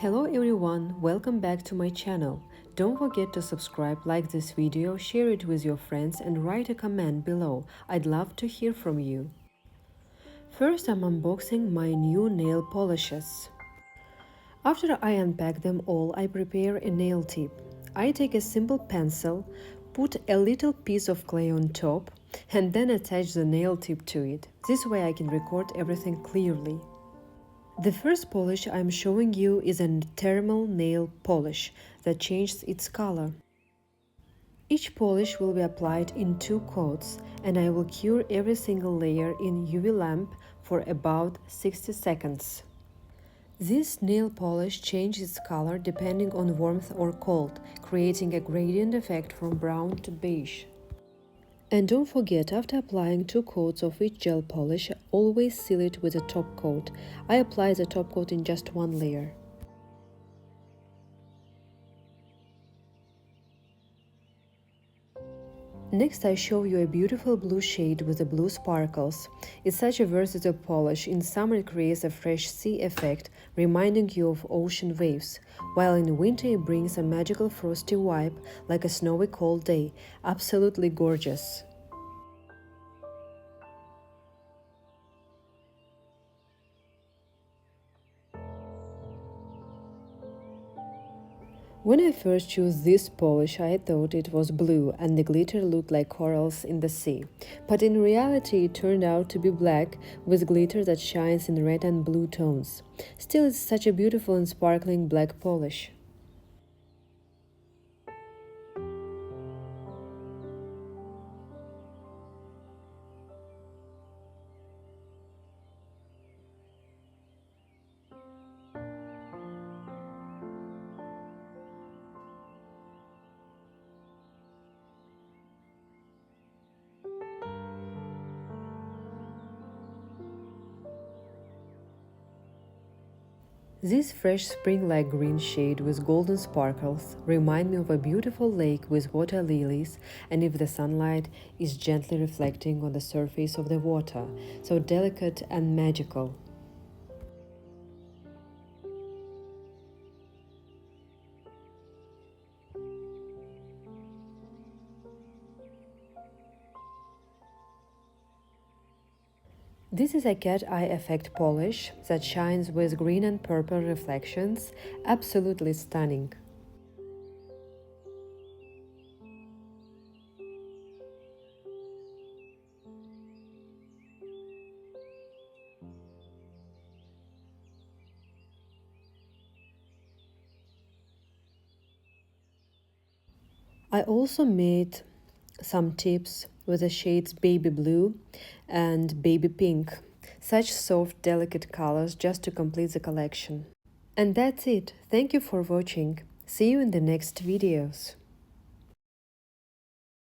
Hello everyone, welcome back to my channel. Don't forget to subscribe, like this video, share it with your friends and write a comment below. I'd love to hear from you. First, I'm unboxing my new nail polishes. After I unpack them all, I prepare a nail tip. I take a simple pencil, put a little piece of clay on top, and then attach the nail tip to it. This way I can record everything clearly. The first polish I'm showing you is a thermal nail polish that changes its color. Each polish will be applied in 2 coats, and I will cure every single layer in UV lamp for about 60 seconds. This nail polish changes its color depending on warmth or cold, creating a gradient effect from brown to beige. And don't forget, after applying 2 coats of each gel polish, always seal it with a top coat. I apply the top coat in just 1 layer. Next, I show you a beautiful blue shade with the blue sparkles. It's such a versatile polish. In summer it creates a fresh sea effect, reminding you of ocean waves, while in winter it brings a magical frosty vibe like a snowy cold day. Absolutely gorgeous. When I first chose this polish, I thought it was blue and the glitter looked like corals in the sea. But in reality, it turned out to be black with glitter that shines in red and blue tones. Still, it's such a beautiful and sparkling black polish. This fresh spring-like green shade with golden sparkles remind me of a beautiful lake with water lilies, and if the sunlight is gently reflecting on the surface of the water, so delicate and magical. This is a cat eye effect polish that shines with green and purple reflections, absolutely stunning. I also made some tips with the shades baby blue and baby pink, such soft delicate colors just to complete the collection. And that's it. Thank you for watching. See you in the next videos.